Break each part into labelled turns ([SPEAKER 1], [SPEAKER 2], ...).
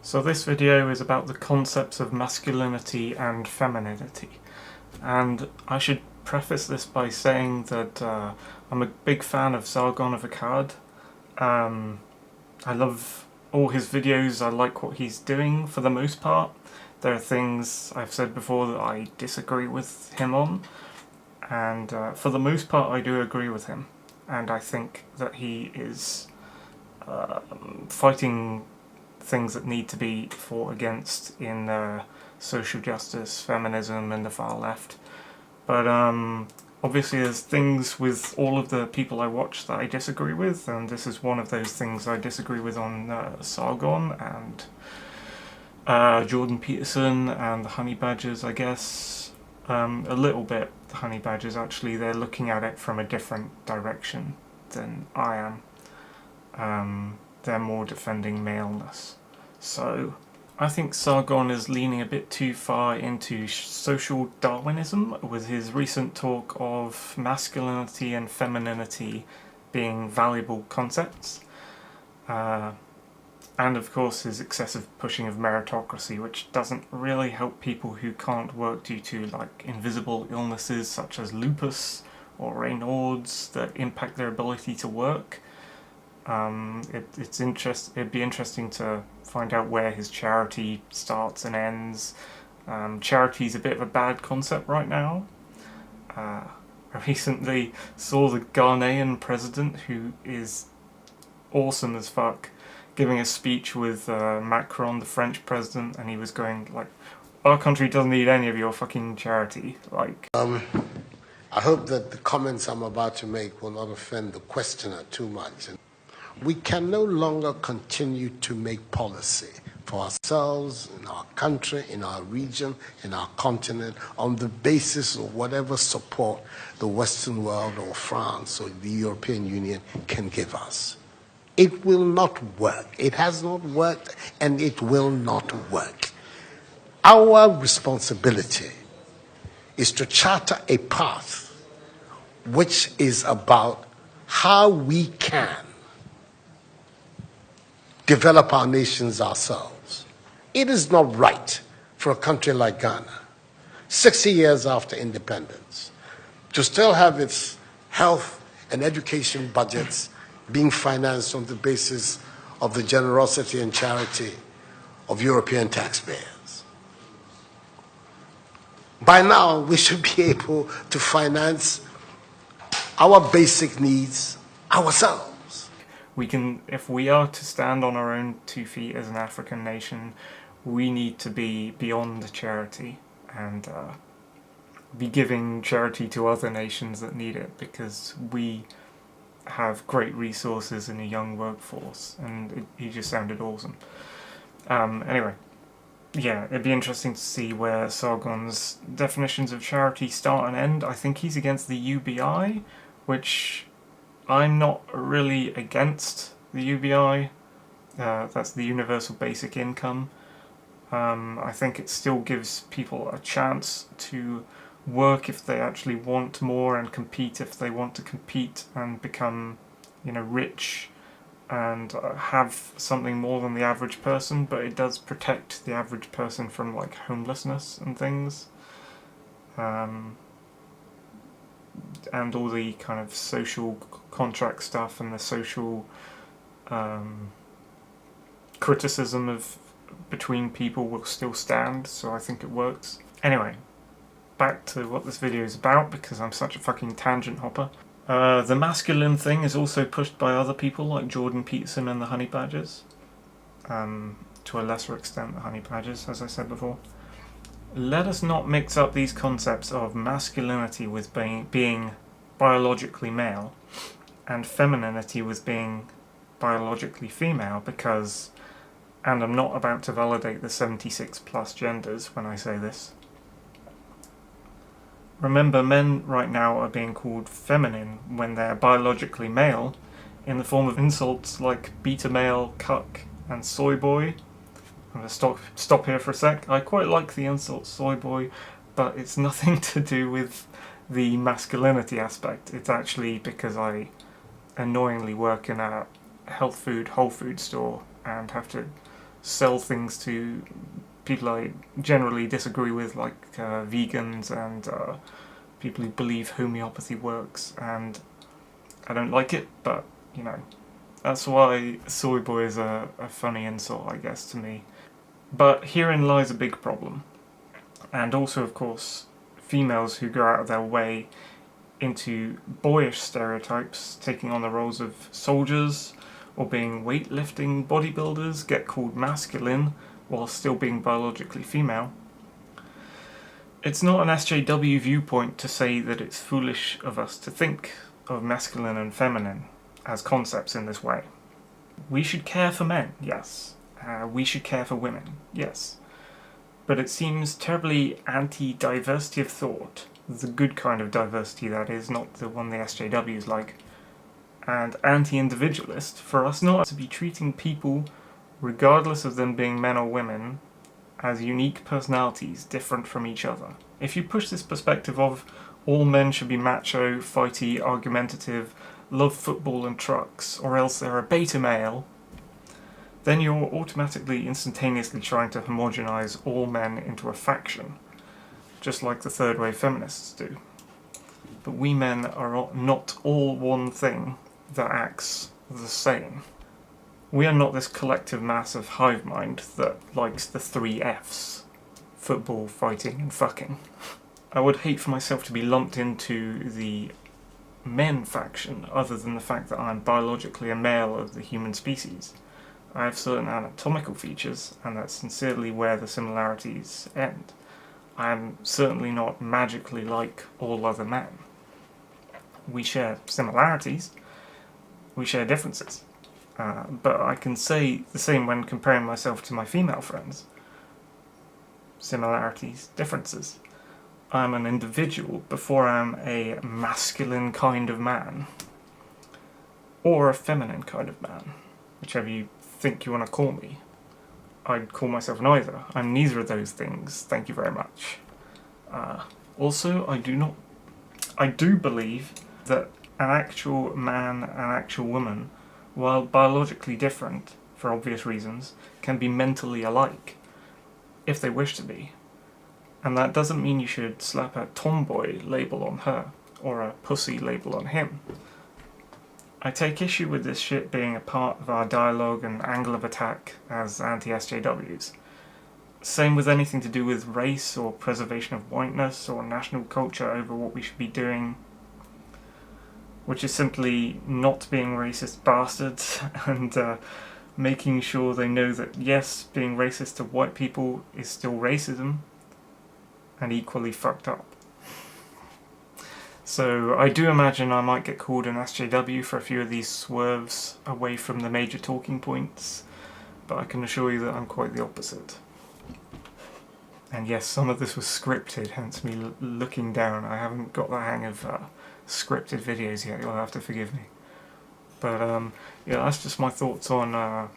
[SPEAKER 1] So this video is about the concepts of masculinity and femininity, and I should preface this by saying that I'm a big fan of Sargon of Akkad. I love all his videos, I like what he's doing for the most part. There are things I've said before that I disagree with him on, and for the most part I do agree with him, and I think that he is fighting things that need to be fought against in social justice, feminism and the far left. But obviously there's things with all of the people I watch that I disagree with, and this is one of those things I disagree with on Sargon and Jordan Peterson and the Honey Badgers, I guess. A little bit, the Honey Badgers actually, they're looking at it from a different direction than I am. They're more defending maleness. So I think Sargon is leaning a bit too far into social Darwinism with his recent talk of masculinity and femininity being valuable concepts. And of course his excessive pushing of meritocracy, which doesn't really help people who can't work due to like invisible illnesses such as lupus or Raynaud's that impact their ability to work. It'd be interesting to find out where his charity starts and ends. Charity's a bit of a bad concept right now. I recently saw the Ghanaian president, who is awesome as fuck, giving a speech with Macron, the French president, and he was going like, our country doesn't need any of your fucking charity. Like,
[SPEAKER 2] I hope that the comments I'm about to make will not offend the questioner too much. We can no longer continue to make policy for ourselves, in our country, in our region, in our continent, on the basis of whatever support the Western world or France or the European Union can give us. It will not work. It has not worked, and it will not work. Our responsibility is to charter a path which is about how we can develop our nations ourselves. It is not right for a country like Ghana, 60 years after independence, to still have its health and education budgets being financed on the basis of the generosity and charity of European taxpayers. By now, we should be able to finance our basic needs ourselves.
[SPEAKER 1] we can, if we are to stand on our own 2 feet as an African nation, we need to be beyond charity and be giving charity to other nations that need it, because we have great resources and a young workforce, and he just sounded awesome. Anyway, yeah, it'd be interesting to see where Sargon's definitions of charity start and end. I think he's against the UBI, which I'm not really against the UBI. That's the Universal Basic Income. I think it still gives people a chance to work if they actually want more, and compete if they want to compete and become, rich and have something more than the average person, but it does protect the average person from like homelessness and things. And all the kind of social contract stuff and the social criticism of between people will still stand, so I think it works. Anyway, back to what this video is about, because I'm such a fucking tangent hopper. The masculine thing is also pushed by other people like Jordan Peterson and the Honey Badgers. To a lesser extent the Honey Badgers, as I said before. Let us not mix up these concepts of masculinity with being biologically male and femininity with being biologically female, because, and I'm not about to validate the 76 plus genders when I say this, remember, men right now are being called feminine when they're biologically male in the form of insults like beta male, cuck and soy boy. I'm going to stop here for a sec. I quite like the insult soy boy, but it's nothing to do with the masculinity aspect. It's actually because I annoyingly work in a health food, whole food store and have to sell things to people I generally disagree with, like vegans and people who believe homeopathy works, and I don't like it, but, you know, that's why soy boy is a funny insult, I guess, to me. But herein lies a big problem. And also, of course, females who go out of their way into boyish stereotypes, taking on the roles of soldiers or being weightlifting bodybuilders, get called masculine while still being biologically female. It's not an SJW viewpoint to say that it's foolish of us to think of masculine and feminine as concepts in this way. We should care for men, yes. We should care for women, yes. But it seems terribly anti-diversity of thought, the good kind of diversity that is, not the one the SJWs like, and anti-individualist for us not to be treating people, regardless of them being men or women, as unique personalities different from each other. If you push this perspective of all men should be macho, fighty, argumentative, love football and trucks, or else they're a beta male, then you're automatically, instantaneously trying to homogenize all men into a faction, just like the third wave feminists do. But we men are not all one thing that acts the same. We are not this collective mass of hive mind that likes the 3 Fs: football, fighting, and fucking. I would hate for myself to be lumped into the men faction, other than the fact that I'm biologically a male of the human species. I have certain anatomical features, and that's sincerely where the similarities end. I am certainly not magically like all other men. We share similarities, we share differences. But I can say the same when comparing myself to my female friends. Similarities, differences. I'm an individual before I'm a masculine kind of man. Or a feminine kind of man. Whichever you think you want to call me. I'd call myself neither. I'm neither of those things, thank you very much. Also, I do believe that an actual man and actual woman, while biologically different, for obvious reasons, can be mentally alike, if they wish to be. And that doesn't mean you should slap a tomboy label on her, or a pussy label on him. I take issue with this shit being a part of our dialogue and angle of attack as anti-SJWs. Same with anything to do with race or preservation of whiteness or national culture over what we should be doing, which is simply not being racist bastards and making sure they know that yes, being racist to white people is still racism and equally fucked up. So I do imagine I might get called an SJW for a few of these swerves away from the major talking points, but I can assure you that I'm quite the opposite. And yes, some of this was scripted, hence me looking down. I haven't got the hang of scripted videos yet, you'll have to forgive me. But yeah, that's just my thoughts on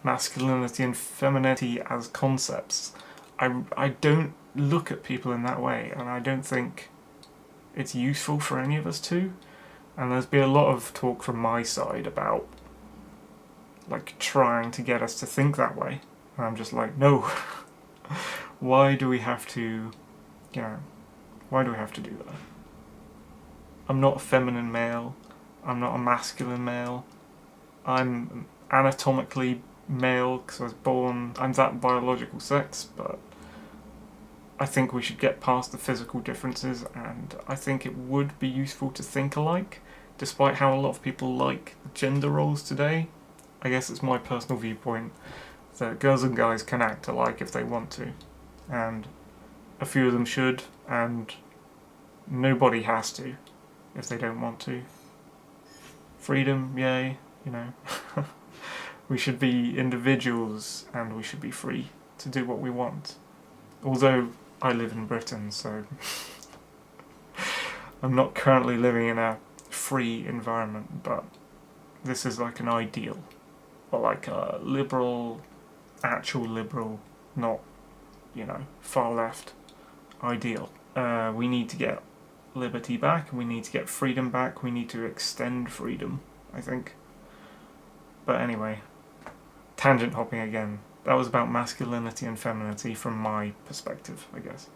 [SPEAKER 1] masculinity and femininity as concepts. I don't look at people in that way, and I don't think it's useful for any of us to. And there's been a lot of talk from my side about like trying to get us to think that way. And I'm just like, no. Why do we have to, why do we have to do that? I'm not a feminine male. I'm not a masculine male. I'm anatomically male because I was born, I'm that biological sex, but I think we should get past the physical differences, and I think it would be useful to think alike, despite how a lot of people like gender roles today. I guess it's my personal viewpoint that girls and guys can act alike if they want to, and a few of them should, and nobody has to if they don't want to. Freedom, yay, we should be individuals and we should be free to do what we want. Although I live in Britain, so I'm not currently living in a free environment, but this is like an ideal, or like a liberal, actual liberal, not, far left ideal. We need to get liberty back, we need to get freedom back, we need to extend freedom, I think. But anyway, tangent hopping again. that was about masculinity and femininity from my perspective, I guess.